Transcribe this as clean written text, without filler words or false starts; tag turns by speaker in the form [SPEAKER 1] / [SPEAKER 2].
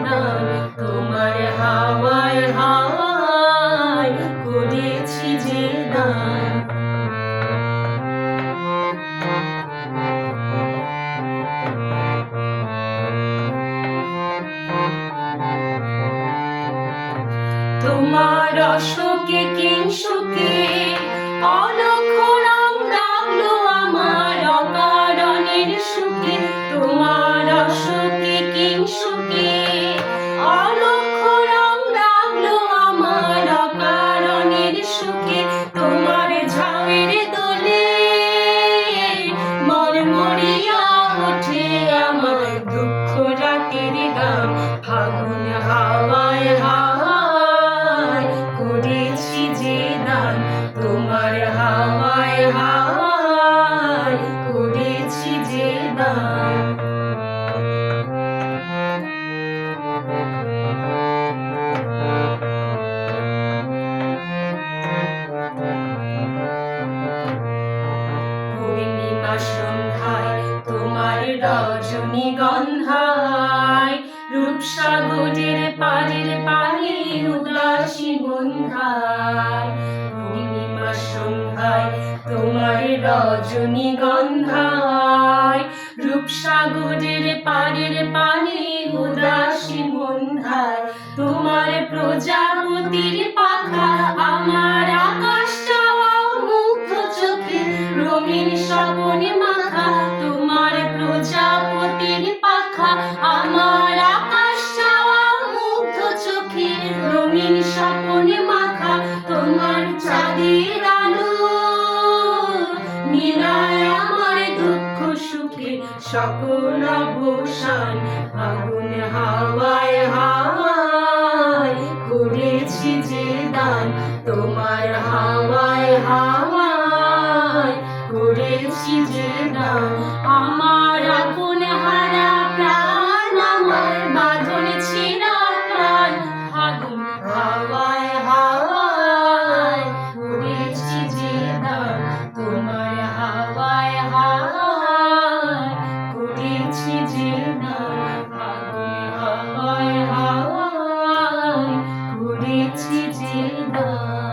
[SPEAKER 1] দান তোমার হাওয়ায় হাওয়ায় করেছি যে দান। তোমার অশোকে কিংসুকে অলক্ষ রং রাখলো আমার অকারণের সুখে। তোমার অশোকে কিংসুকে অলক্ষ রং রাখলো আমার অকারণের সুখে। তোমার ঝাউয়ের দোলে মরমরিয়া ওঠে আমার দুঃখ রাতের গান ফাগুন হাওয়ায় হাওয়ায় করেছি যে দান তোমার হাওয়ায় হাওয়ায় করেছি যে দান। পূর্ণিমা সন্ধ্যায় তোমার রজনীগন্ধায় রূপসাগরের পাড়ের পানি উদাসী বন্ধায়। পূর্ণিমা সন্ধ্যায় তোমার রজনীগন্ধায় রূপসাগরের পাড়ের পানি উদাসী বন্ধায়। তোমার প্রজাপতির পাখা আমার আকাশ চাওয়া মুগ্ধ চোখে রঙিন স্বপনে মাখা। তোমার প্রজাপতির পাখা আমার আকাশ চাওয়া মুগ্ধ চোখে রঙিন স্বপনে মাখা। তোমার চাঁদের আলো নীলায় আমার দুঃখ সুখে সকল অবসান ফাগুন হাওয়ায় হাওয়ায় করেছি যে দান তোমার হাওয়ায় হাওয়ায় করেছি যে দান। আমার আপন হারা প্রাণ আমার বাঁধন ছেঁড়া প্রাণ ফাগুন হাওয়ায় হাওয়ায় করেছি যে দান তোমার হাওয়ায় হাওয়ায় করেছি যে দান ফাগুন হাওয়ায় হাওয়ায় করেছি যে দান।